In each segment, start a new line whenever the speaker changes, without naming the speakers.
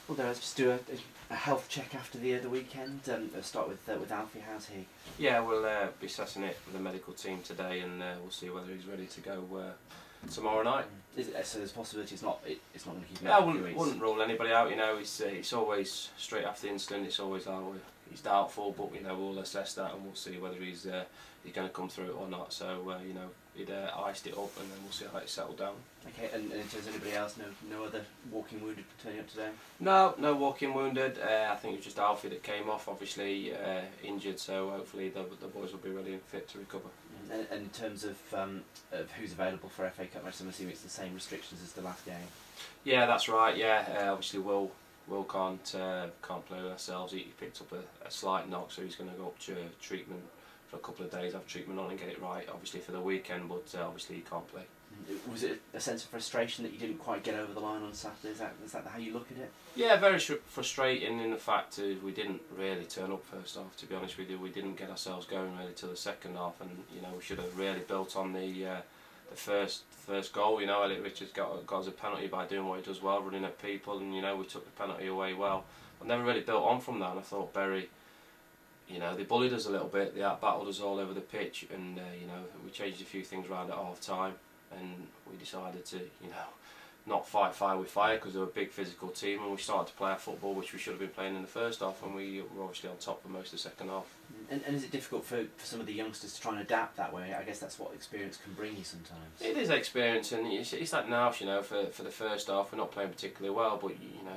Well, there, let's just do a health check after the weekend. Let's start with Alfie. How's he?
Yeah, we'll be assessing it with the medical team today, and we'll see whether he's ready to go tomorrow night.
So there's a possibility it's not going to keep him
Yeah, I
out for a few weeks?
wouldn't rule anybody out. It's always straight after the incident. It's always he's doubtful, but we'll assess that and we'll see whether he's going to come through it or not. So he'd iced it up, and then we'll see how it settled down.
Okay, and in terms of anybody else, no other walking wounded turning up today?
No walking wounded. I think it was just Alfie that came off, obviously injured. So hopefully the boys will be ready and fit to recover.
And in terms of who's available for FA Cup matches, I'm assuming it's the same restrictions as the last game.
Yeah, that's right. Yeah, obviously Will can't play with ourselves. He picked up a slight knock, so he's going to go up to treatment for a couple of days, have treatment on and get it right, obviously for the weekend, but obviously he can't play.
Was it a sense of frustration that you didn't quite get over the line on Saturday? Is that how you look at it?
Yeah, very frustrating in the fact we didn't really turn up first half, to be honest with you. We didn't get ourselves going really till the second half, and we should have really built on the first goal. Elliot Richards got us a penalty by doing what he does well, running at people, and we took the penalty away well. But never really built on from that, and I thought Bury, they bullied us a little bit, they out-battled us all over the pitch, and we changed a few things around at half time, and we decided to not fight fire with fire, because they're a big physical team, and we started to play our football which we should have been playing in the first half, and we were obviously on top for most of the second half.
And is it difficult for some of the youngsters to try and adapt that way? I guess that's what experience can bring you sometimes.
It is experience, and it's like now, for the first half we're not playing particularly well, but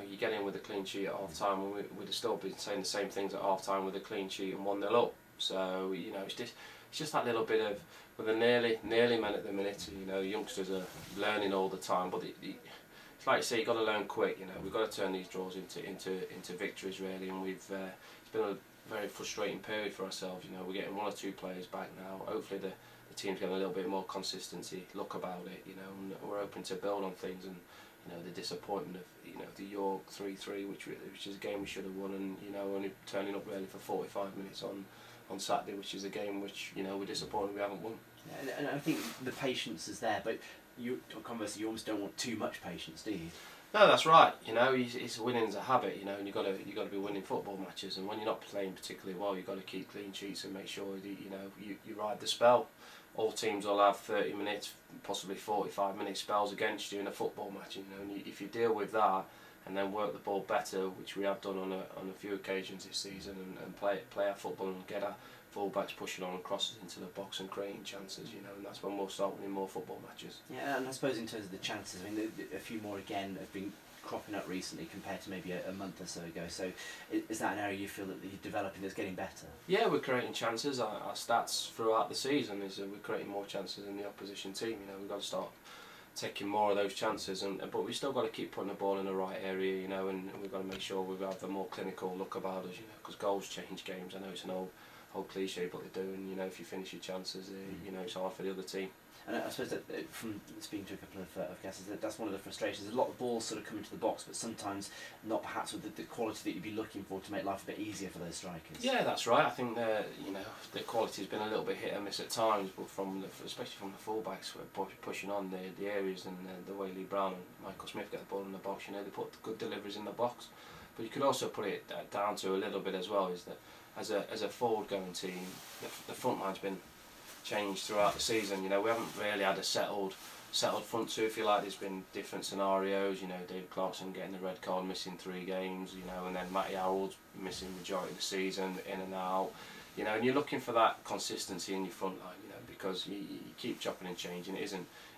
you get in with a clean sheet at half time, and we'd have still been saying the same things at half time with a clean sheet and 1-0 up. So it's just that little bit of, with the nearly men at the minute. Youngsters are learning all the time, but it's like you say, you've got to learn quick. We've got to turn these draws into victories really, and it's been a very frustrating period for ourselves. We're getting 1 or 2 players back now. Hopefully the team's getting a little bit more consistency look about it. And we're hoping to build on things, and the disappointment of the York 3-3, which is a game we should have won, and only turning up really for 45 minutes on Saturday, which is a game which we're disappointed we haven't won.
Yeah, and I think the patience is there, but conversely, you almost don't want too much patience, do you?
No, that's right. It's winning's a habit. And you've got to be winning football matches. And when you're not playing particularly well, you've got to keep clean sheets and make sure that you ride the spell. All teams will have 30 minutes, possibly 45-minute spells against you in a football match. And if you deal with that and then work the ball better, which we have done on a few occasions this season, and play our football and get our full-backs pushing on and crosses into the box and creating chances, and that's when we'll start winning more football matches.
Yeah, and I suppose in terms of the chances, a few more again have been cropping up recently compared to maybe a month or so ago. So is that an area you feel that you're developing that's getting better? Yeah,
we're creating chances. Our stats throughout the season is that we're creating more chances than the opposition team. We've got to start taking more of those chances, but we've still got to keep putting the ball in the right area, and we've got to make sure we have the more clinical look about us, because goals change games. I know it's an old cliche, but they do, and if you finish your chances, it's hard for the other team.
And I suppose that from speaking to a couple of guests, that's one of the frustrations. A lot of balls sort of come into the box, but sometimes not perhaps with the quality that you'd be looking for to make life a bit easier for those strikers. Yeah,
that's right. I think the quality's been a little bit hit and miss at times, but especially from the fullbacks pushing on the areas, and the way Lee Brown and Michael Smith get the ball in the box, they put good deliveries in the box. But you could also put it down to a little bit as well, is that as a forward-going team, the front line's been changed throughout the season. We haven't really had a settled front two, if you like. There's been different scenarios. David Clarkson getting the red card, missing 3 games. And then Matty Howard's missing the majority of the season, in and out. And you're looking for that consistency in your front line. Because you keep chopping and changing. It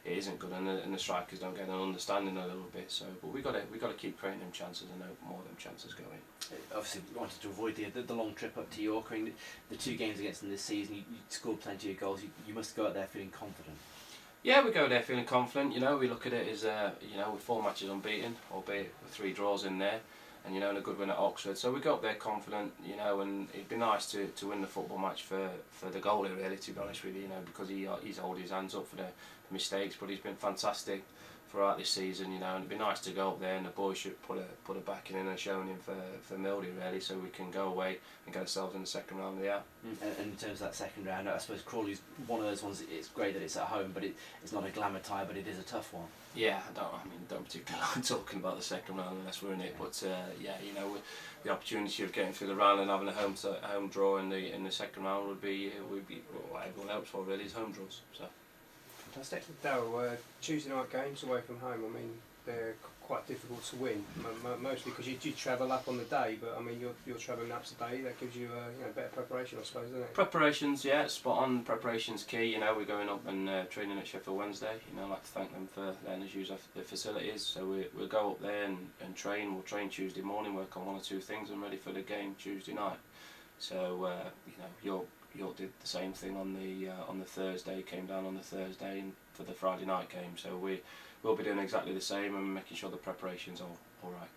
isn't good, and the strikers don't get an understanding a little bit. So, but we got to keep creating them chances and hope more of them chances go in.
Obviously, we wanted to avoid the long trip up to York. The 2 games against them this season, you scored plenty of goals. You must go out there feeling confident.
Yeah, we go there feeling confident. We look at it as with 4 matches unbeaten, albeit with 3 draws in there, and and a good win at Oxford. So we go up there confident, and it'd be nice to win the football match for the goalie, really, to be honest with you, because he's holding his hands up for the mistakes, but he's been fantastic throughout this season, you know, and it'd be nice to go up there, and the boys should put a backing in and showing in for Mildy really, so we can go away and get ourselves in the second round of the year.
And in terms of that second round, I suppose Crawley's one of those ones. It's great that it's at home, but it's not a glamour tie, but it is a tough one.
Yeah, don't particularly like talking about the second round unless we're in it. But yeah, you know, the opportunity of getting through the round and having a home draw in the second round would be what everyone hopes for really, is home draws. So
fantastic.
Darrell, Tuesday night games away from home. I mean, they're quite difficult to win, mostly because you travel up on the day. But I mean, you're travelling up today. That gives you better preparation, I suppose, doesn't it?
Preparations, yeah, spot on. Preparations key. You know, we're going up and training at Sheffield Wednesday. You know, I'd like to thank them for letting us use the facilities. So we'll go up there and train. We'll train Tuesday morning, work on one or two things, and ready for the game Tuesday night. So you know, York did the same thing on the Thursday. Came down on the Thursday and for the Friday night game. So we'll be doing exactly the same and making sure the preparations are all right.